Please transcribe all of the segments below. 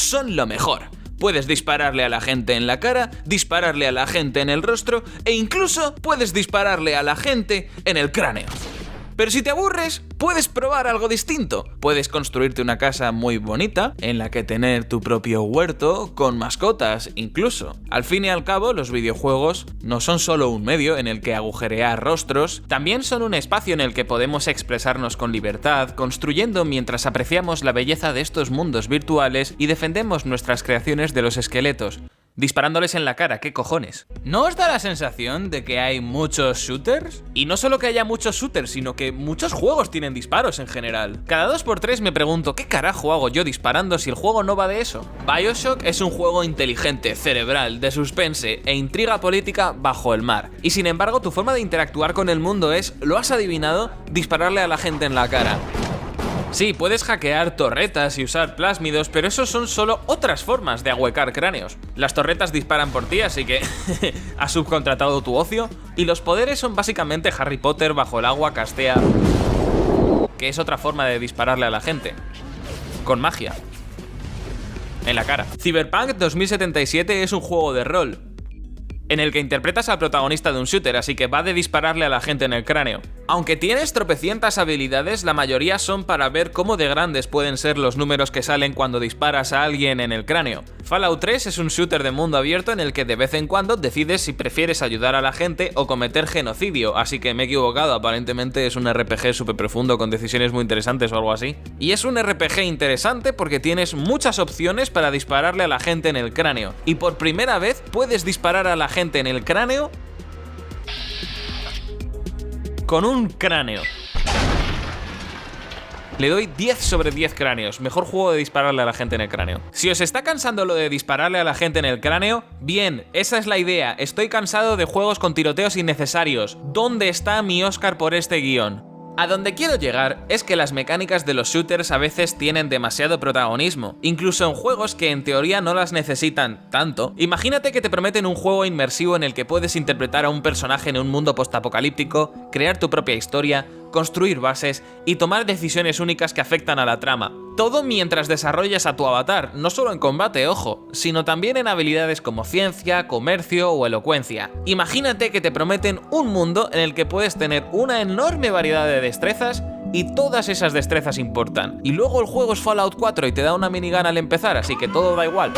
son lo mejor. Puedes dispararle a la gente en la cara, dispararle a la gente en el rostro e incluso puedes dispararle a la gente en el cráneo. Pero si te aburres, puedes probar algo distinto. Puedes construirte una casa muy bonita, en la que tener tu propio huerto, con mascotas incluso. Al fin y al cabo, los videojuegos no son solo un medio en el que agujerear rostros, también son un espacio en el que podemos expresarnos con libertad, construyendo mientras apreciamos la belleza de estos mundos virtuales y defendemos nuestras creaciones de los esqueletos. Disparándoles en la cara, ¿qué cojones? ¿No os da la sensación de que hay muchos shooters? Y no solo que haya muchos shooters, sino que muchos juegos tienen disparos en general. Cada 2x3 me pregunto, ¿qué carajo hago yo disparando si el juego no va de eso? BioShock es un juego inteligente, cerebral, de suspense e intriga política bajo el mar. Y sin embargo, tu forma de interactuar con el mundo es, ¿lo has adivinado?, dispararle a la gente en la cara. Sí, puedes hackear torretas y usar plásmidos, pero esos son solo otras formas de ahuecar cráneos. Las torretas disparan por ti, así que has subcontratado tu ocio. Y los poderes son básicamente Harry Potter bajo el agua castea, que es otra forma de dispararle a la gente. Con magia. En la cara. Cyberpunk 2077 es un juego de rol, en el que interpretas al protagonista de un shooter, así que va de dispararle a la gente en el cráneo. Aunque tienes tropecientas habilidades, la mayoría son para ver cómo de grandes pueden ser los números que salen cuando disparas a alguien en el cráneo. Fallout 3 es un shooter de mundo abierto en el que de vez en cuando decides si prefieres ayudar a la gente o cometer genocidio, así que me he equivocado, aparentemente es un RPG súper profundo con decisiones muy interesantes o algo así. Y es un RPG interesante porque tienes muchas opciones para dispararle a la gente en el cráneo, y por primera vez puedes disparar a la gente en el cráneo con un cráneo. Le doy 10 sobre 10 cráneos. Mejor juego de dispararle a la gente en el cráneo. Si os está cansando lo de dispararle a la gente en el cráneo, bien, esa es la idea. Estoy cansado de juegos con tiroteos innecesarios. ¿Dónde está mi Oscar por este guión? A donde quiero llegar es que las mecánicas de los shooters a veces tienen demasiado protagonismo, incluso en juegos que en teoría no las necesitan tanto. Imagínate que te prometen un juego inmersivo en el que puedes interpretar a un personaje en un mundo postapocalíptico, crear tu propia historia, construir bases y tomar decisiones únicas que afectan a la trama. Todo mientras desarrollas a tu avatar, no solo en combate, ojo, sino también en habilidades como ciencia, comercio o elocuencia. Imagínate que te prometen un mundo en el que puedes tener una enorme variedad de destrezas y todas esas destrezas importan. Y luego el juego es Fallout 4 y te da una minigun al empezar, así que todo da igual.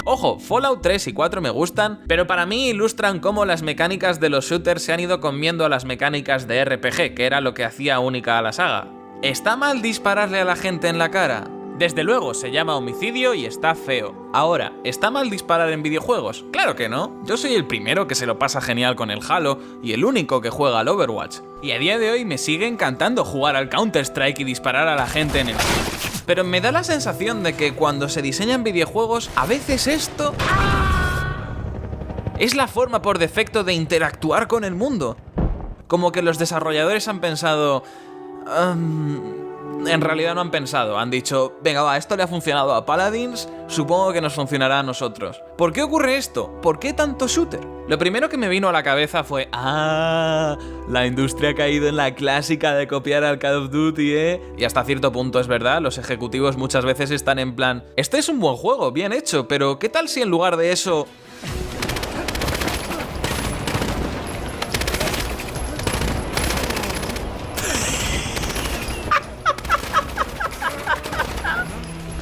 Ojo, Fallout 3 y 4 me gustan, pero para mí ilustran cómo las mecánicas de los shooters se han ido comiendo a las mecánicas de RPG, que era lo que hacía única a la saga. ¿Está mal dispararle a la gente en la cara? Desde luego, se llama homicidio y está feo. Ahora, ¿está mal disparar en videojuegos? Claro que no. Yo soy el primero que se lo pasa genial con el Halo y el único que juega al Overwatch. Y a día de hoy me sigue encantando jugar al Counter-Strike y disparar a la gente en el... Pero me da la sensación de que cuando se diseñan videojuegos, a veces esto es la forma por defecto de interactuar con el mundo. Como que los desarrolladores han pensado... en realidad no han pensado, han dicho, venga va, esto le ha funcionado a Paladins, supongo que nos funcionará a nosotros. ¿Por qué ocurre esto? ¿Por qué tanto shooter? Lo primero que me vino a la cabeza fue, la industria ha caído en la clásica de copiar al Call of Duty, Y hasta cierto punto es verdad, los ejecutivos muchas veces están en plan, este es un buen juego, bien hecho, pero ¿qué tal si en lugar de eso...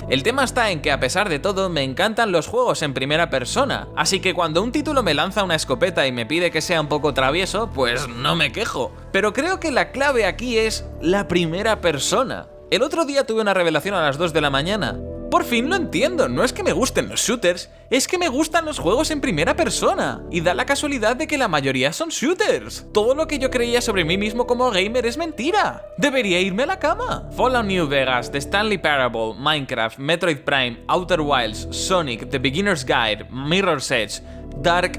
El tema está en que a pesar de todo me encantan los juegos en primera persona, así que cuando un título me lanza una escopeta y me pide que sea un poco travieso, pues no me quejo. Pero creo que la clave aquí es la primera persona. El otro día tuve una revelación a las 2 de la mañana. Por fin lo entiendo, no es que me gusten los shooters, es que me gustan los juegos en primera persona. Y da la casualidad de que la mayoría son shooters. Todo lo que yo creía sobre mí mismo como gamer es mentira. Debería irme a la cama. Fallout New Vegas, The Stanley Parable, Minecraft, Metroid Prime, Outer Wilds, Sonic, The Beginner's Guide, Mirror's Edge, Dark...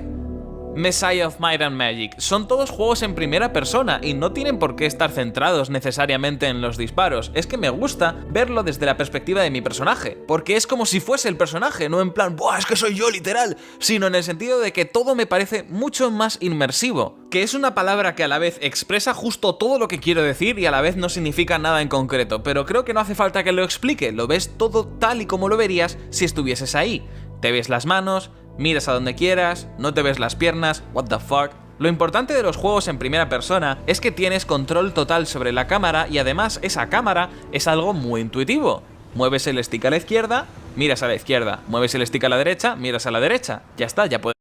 Messiah of Might and Magic. Son todos juegos en primera persona y no tienen por qué estar centrados necesariamente en los disparos. Es que me gusta verlo desde la perspectiva de mi personaje, porque es como si fuese el personaje, no en plan, ¡buah, es que soy yo literal!, sino en el sentido de que todo me parece mucho más inmersivo, que es una palabra que a la vez expresa justo todo lo que quiero decir y a la vez no significa nada en concreto, pero creo que no hace falta que lo explique, lo ves todo tal y como lo verías si estuvieses ahí. Te ves las manos, miras a donde quieras, no te ves las piernas, what the fuck. Lo importante de los juegos en primera persona es que tienes control total sobre la cámara y además esa cámara es algo muy intuitivo. Mueves el stick a la izquierda, miras a la izquierda, mueves el stick a la derecha, miras a la derecha. Ya está, ya puedes.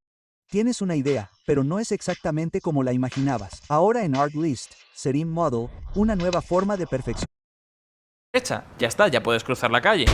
Tienes una idea, pero no es exactamente como la imaginabas. Ahora en ArcList, Serim Model, una nueva forma de perfección. Ya está, ya puedes cruzar la calle.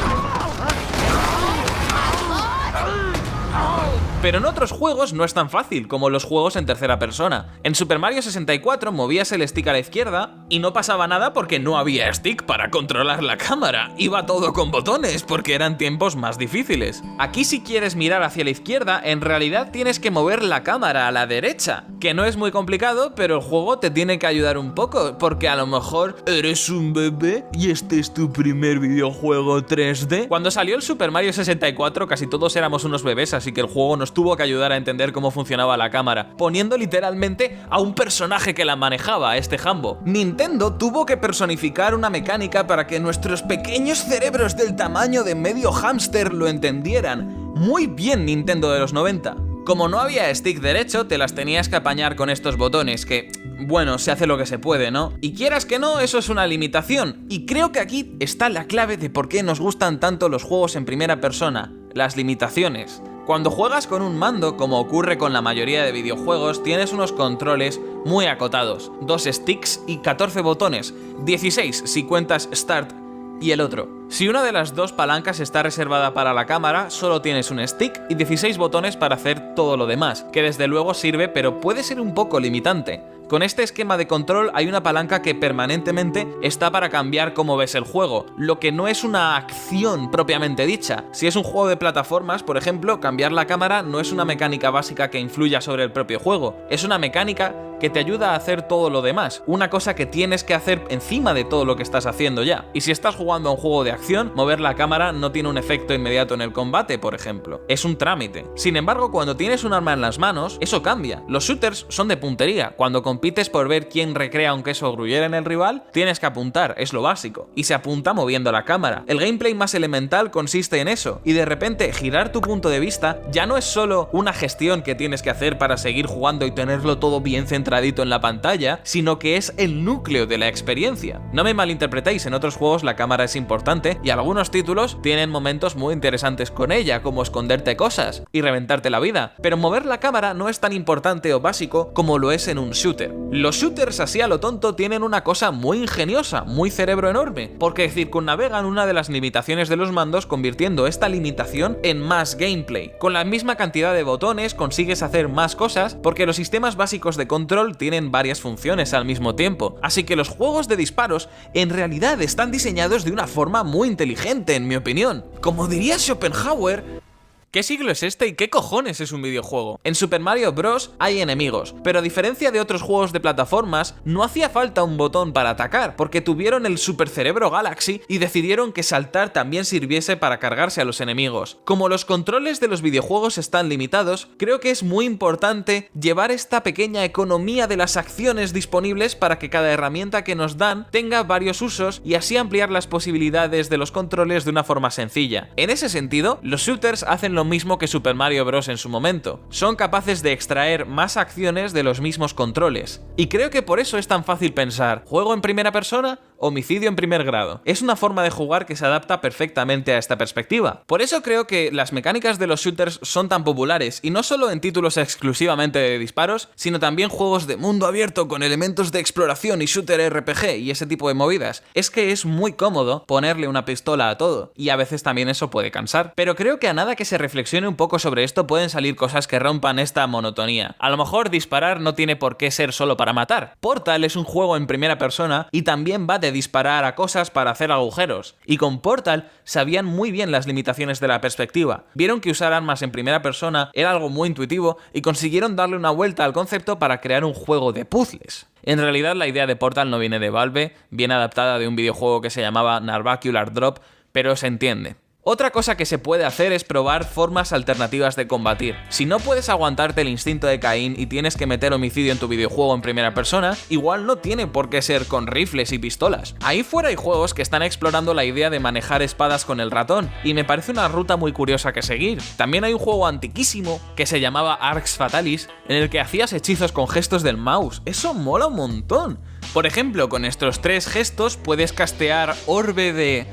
Pero en otros juegos no es tan fácil como los juegos en tercera persona. En Super Mario 64 movías el stick a la izquierda y no pasaba nada porque no había stick para controlar la cámara. Iba todo con botones porque eran tiempos más difíciles. Aquí si quieres mirar hacia la izquierda, en realidad tienes que mover la cámara a la derecha, que no es muy complicado, pero el juego te tiene que ayudar un poco, porque a lo mejor eres un bebé y este es tu primer videojuego 3D. Cuando salió el Super Mario 64 casi todos éramos unos bebés, así que el juego nos tuvo que ayudar a entender cómo funcionaba la cámara, poniendo literalmente a un personaje que la manejaba, este Hambo. Nintendo tuvo que personificar una mecánica para que nuestros pequeños cerebros del tamaño de medio hámster lo entendieran. Muy bien, Nintendo de los 90. Como no había stick derecho, te las tenías que apañar con estos botones que, bueno, se hace lo que se puede, ¿no? Y quieras que no, eso es una limitación. Y creo que aquí está la clave de por qué nos gustan tanto los juegos en primera persona, las limitaciones. Cuando juegas con un mando, como ocurre con la mayoría de videojuegos, tienes unos controles muy acotados, 2 sticks y 14 botones, 16 si cuentas Start y el otro. Si una de las dos palancas está reservada para la cámara, solo tienes un stick y 16 botones para hacer todo lo demás, que desde luego sirve, pero puede ser un poco limitante. Con este esquema de control hay una palanca que permanentemente está para cambiar cómo ves el juego, lo que no es una acción propiamente dicha. Si es un juego de plataformas, por ejemplo, cambiar la cámara no es una mecánica básica que influya sobre el propio juego, es una mecánica que te ayuda a hacer todo lo demás, una cosa que tienes que hacer encima de todo lo que estás haciendo ya. Y si estás jugando a un juego de acción, mover la cámara no tiene un efecto inmediato en el combate, por ejemplo. Es un trámite. Sin embargo, cuando tienes un arma en las manos, eso cambia. Los shooters son de puntería. Cuando compites por ver quién recrea un queso gruyere en el rival, tienes que apuntar, es lo básico. Y se apunta moviendo la cámara. El gameplay más elemental consiste en eso. Y de repente, girar tu punto de vista ya no es solo una gestión que tienes que hacer para seguir jugando y tenerlo todo bien centradito en la pantalla, sino que es el núcleo de la experiencia. No me malinterpretéis, en otros juegos la cámara es importante y algunos títulos tienen momentos muy interesantes con ella, como esconderte cosas y reventarte la vida, pero mover la cámara no es tan importante o básico como lo es en un shooter. Los shooters así a lo tonto tienen una cosa muy ingeniosa, muy cerebro enorme, porque circunnavegan una de las limitaciones de los mandos, convirtiendo esta limitación en más gameplay. Con la misma cantidad de botones consigues hacer más cosas porque los sistemas básicos de control tienen varias funciones al mismo tiempo, así que los juegos de disparos en realidad están diseñados de una forma muy inteligente, en mi opinión. Como diría Schopenhauer, ¿qué siglo es este y qué cojones es un videojuego? En Super Mario Bros. Hay enemigos, pero a diferencia de otros juegos de plataformas, no hacía falta un botón para atacar, porque tuvieron el Super Cerebro Galaxy y decidieron que saltar también sirviese para cargarse a los enemigos. Como los controles de los videojuegos están limitados, creo que es muy importante llevar esta pequeña economía de las acciones disponibles para que cada herramienta que nos dan tenga varios usos y así ampliar las posibilidades de los controles de una forma sencilla. En ese sentido, los shooters hacen lo mismo que Super Mario Bros. En su momento. Son capaces de extraer más acciones de los mismos controles. Y creo que por eso es tan fácil pensar, ¿juego en primera persona? Homicidio en primer grado. Es una forma de jugar que se adapta perfectamente a esta perspectiva. Por eso creo que las mecánicas de los shooters son tan populares, y no solo en títulos exclusivamente de disparos, sino también juegos de mundo abierto con elementos de exploración y shooter RPG y ese tipo de movidas. Es que es muy cómodo ponerle una pistola a todo, y a veces también eso puede cansar. Pero creo que a nada que se reflexione un poco sobre esto pueden salir cosas que rompan esta monotonía. A lo mejor disparar no tiene por qué ser solo para matar. Portal es un juego en primera persona y también va de de disparar a cosas para hacer agujeros. Y con Portal sabían muy bien las limitaciones de la perspectiva. Vieron que usar armas en primera persona era algo muy intuitivo y consiguieron darle una vuelta al concepto para crear un juego de puzzles. En realidad la idea de Portal no viene de Valve, viene adaptada de un videojuego que se llamaba Narvacular Drop, pero se entiende. Otra cosa que se puede hacer es probar formas alternativas de combatir. Si no puedes aguantarte el instinto de Caín y tienes que meter homicidio en tu videojuego en primera persona, igual no tiene por qué ser con rifles y pistolas. Ahí fuera hay juegos que están explorando la idea de manejar espadas con el ratón, y me parece una ruta muy curiosa que seguir. También hay un juego antiquísimo que se llamaba Arx Fatalis, en el que hacías hechizos con gestos del mouse. Eso mola un montón. Por ejemplo, con estos 3 gestos puedes castear Orbe de...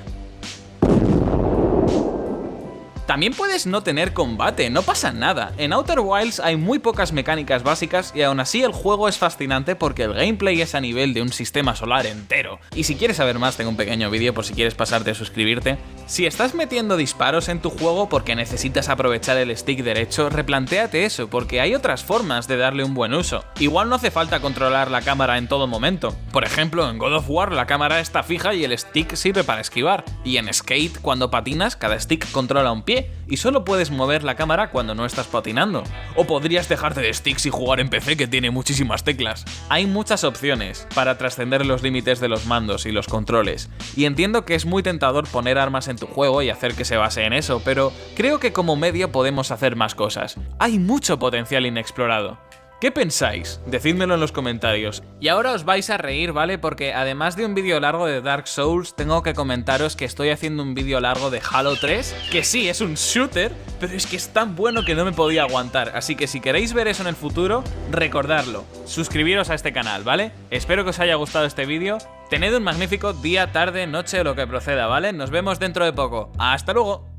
También puedes no tener combate, no pasa nada. En Outer Wilds hay muy pocas mecánicas básicas y aún así el juego es fascinante porque el gameplay es a nivel de un sistema solar entero. Y si quieres saber más, tengo un pequeño vídeo por si quieres pasarte a suscribirte. Si estás metiendo disparos en tu juego porque necesitas aprovechar el stick derecho, replantéate eso, porque hay otras formas de darle un buen uso. Igual no hace falta controlar la cámara en todo momento. Por ejemplo, en God of War la cámara está fija y el stick sirve para esquivar. Y en Skate, cuando patinas, cada stick controla un pie y solo puedes mover la cámara cuando no estás patinando. O podrías dejarte de sticks y jugar en PC, que tiene muchísimas teclas. Hay muchas opciones para trascender los límites de los mandos y los controles, y entiendo que es muy tentador poner armas en tu juego y hacer que se base en eso, pero creo que como medio podemos hacer más cosas. Hay mucho potencial inexplorado. ¿Qué pensáis? Decídmelo en los comentarios. Y ahora os vais a reír, ¿vale? Porque además de un vídeo largo de Dark Souls, tengo que comentaros que estoy haciendo un vídeo largo de Halo 3, que sí, es un shooter, pero es que es tan bueno que no me podía aguantar. Así que si queréis ver eso en el futuro, recordadlo. Suscribiros a este canal, ¿vale? Espero que os haya gustado este vídeo. Tened un magnífico día, tarde, noche o lo que proceda, ¿vale? Nos vemos dentro de poco. ¡Hasta luego!